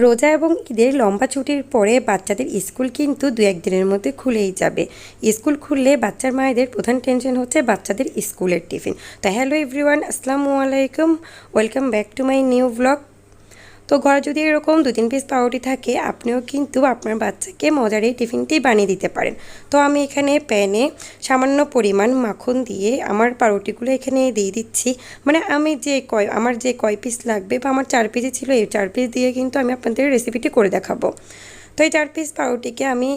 রোজা এবং ঈদের লম্বা ছুটির পরে বাচ্চাদের স্কুল কিন্তু 2-1 দিনের মধ্যে খুলেই যাবে। স্কুল খুললে বাচ্চার মায়েদের প্রধান টেনশন হচ্ছে বাচ্চাদের স্কুলের টিফিন। তো হ্যালো এভরিওয়ান, আসসালামু আলাইকুম, welcome back to my new blog. তো ঘরে যদি এরকম 2-3 পিস পাউরুটি থাকে, আপনিও কিন্তু আপনার বাচ্চাকে মজার এই টিফিনটি বানিয়ে দিতে পারেন। তো আমি এখানে প্যানে সামান্য পরিমাণ মাখন দিয়ে আমার পাউরুটিগুলো এখানে দিয়ে দিচ্ছি। মানে আমার যে কয় পিস লাগবে বা আমার 4 পিসই ছিল, এই 4 পিস দিয়ে কিন্তু আমি আপনাদের রেসিপিটি করে দেখাবো। তো এই 4 পিস পাউরুটিকে আমি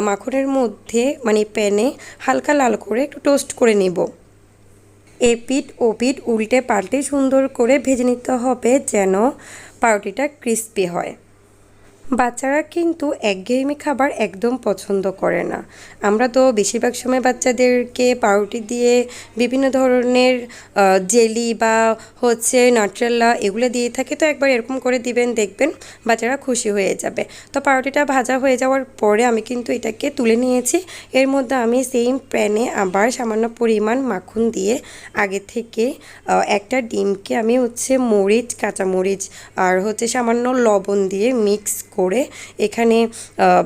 মাখনের মধ্যে মানে প্যানে হালকা লাল করে একটু টোস্ট করে নেব। এপিঠ ওপিঠ উল্টে পাল্টে সুন্দর করে ভেজে নিতে হবে যেন পাউরুটিটা ক্রিস্পি হয়। বাচ্চারা কিন্তু একঘেয়েমি খাবার একদম পছন্দ করে না। আমরা তো বেশিরভাগ সময় বাচ্চাদেরকে পাউরুটি দিয়ে বিভিন্ন ধরনের জেলি বা হচ্ছে নাট্রেলা এগুলো দিয়ে থাকি। তো একবার এরকম করে দিবেন, দেখবেন বাচ্চারা খুশি হয়ে যাবে। তো পাউরুটিটা ভাজা হয়ে যাওয়ার পরে আমি কিন্তু এটাকে তুলে নিয়েছি। এর মধ্যে আমি সেম প্যানে আবার সামান্য পরিমাণ মাখন দিয়ে আগে থেকে একটা ডিমকে আমি মরিচ, কাঁচামরিচ আর সামান্য লবণ দিয়ে মিক্স করে এখানে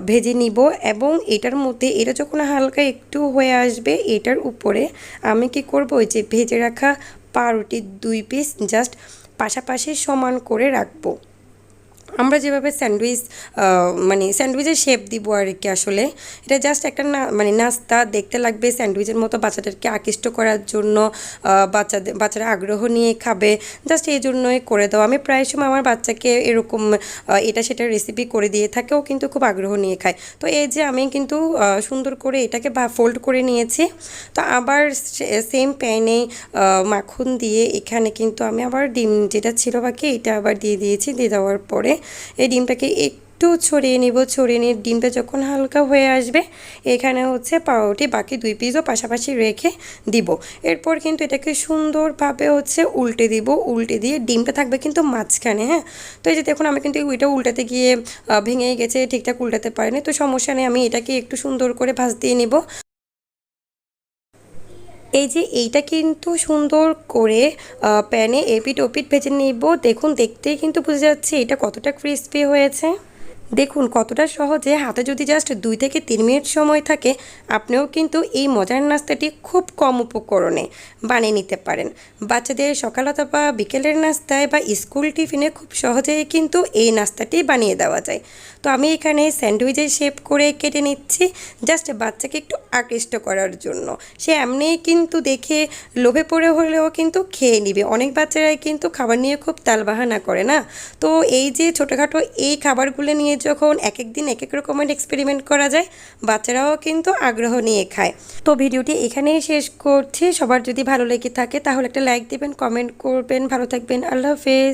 ভেজে নিব। এবং এটার মধ্যে এটা যখন হালকা একটু হয়ে আসবে, এটার উপরে আমি কি করব, ওই যে ভেজে রাখা পাউরুটির 2 পিস জাস্ট পাশাপাশি সমান করে রাখবো। আমরা যেভাবে স্যান্ডউইচের শেপ দিব আর কি। আসলে এটা জাস্ট একটা নাস্তা দেখতে লাগবে স্যান্ডউইচের মতো, বাচ্চাদেরকে আকৃষ্ট করার জন্য, বাচ্চারা আগ্রহ নিয়ে খাবে, জাস্ট এই জন্যই করে দাও। আমি প্রায় সময় আমার বাচ্চাকে এরকম এটা সেটা রেসিপি করে দিয়ে থাকে, ও কিন্তু খুব আগ্রহ নিয়ে খায়। তো এই যে আমি কিন্তু সুন্দর করে এটাকে ফোল্ড করে নিয়েছি। তো আবার সেম প্যানে মাখন দিয়ে এখানে কিন্তু আমি আবার ডিম যেটা ছিল বাকি এটা আবার দিয়ে দিয়েছি। দিয়ে দেওয়ার পরে এই ডিমটাকে একটু ছড়িয়ে নিব। ছড়িয়ে নিয়ে ডিমটা যখন হালকা হয়ে আসবে, এখানে পাউরুটি বাকি 2 পিসও পাশাপাশি রেখে দিব। এরপর কিন্তু এটাকে সুন্দরভাবে উল্টে দিব। উল্টে দিয়ে ডিমটা থাকবে কিন্তু মাঝখানে, হ্যাঁ। তো এই যে দেখুন, আমি কিন্তু ওইটা উল্টাতে গিয়ে ভেঙে গেছে, ঠিকঠাক উল্টাতে পারিনি। তো সমস্যা নেই, আমি এটাকে একটু সুন্দর করে ভাঁজ দিয়ে নিব। এই যে এইটা কিন্তু সুন্দর করে প্যানে এপিঠ ওপিঠ ভেজে নিব। দেখুন, দেখতেই কিন্তু বুঝে যাচ্ছে এটা কতটা ক্রিস্পি হয়েছে। দেখুন কতটা সহজে, হাতে যদি জাস্ট 2 থেকে 3 মিনিট সময় থাকে, আপনিও কিন্তু এই মজার নাস্তাটি খুব কম উপকরণে বানিয়ে নিতে পারেন। বাচ্চাদের সকাল অথবা বিকেলের নাস্তায় বা স্কুল টিফিনে খুব সহজেই কিন্তু এই নাস্তাটি বানিয়ে দেওয়া যায়। তো আমি এখানে স্যান্ডউইচের শেপ করে কেটে নিচ্ছি, জাস্ট বাচ্চাকে একটু আকৃষ্ট করার জন্য। সে এমনিই কিন্তু দেখে লোভে পড়ে হলেও কিন্তু খেয়ে নিবে। অনেক বাচ্চারাই কিন্তু খাবার নিয়ে খুব তালবাহানা করে না। তো এই যে ছোটোখাটো এই খাবারগুলো নিয়ে যখন এক এক দিন এক এক রকমের এক্সপেরিমেন্ট করা যায়, বাচ্চারাও কিন্তু আগ্রহ নিয়ে খায়। তো ভিডিওটি এখানেই শেষ করছি। সবার যদি ভালো লেগে থাকে তাহলে একটা লাইক দিবেন, কমেন্ট করবেন। ভালো থাকবেন, আল্লাহ হাফেজ।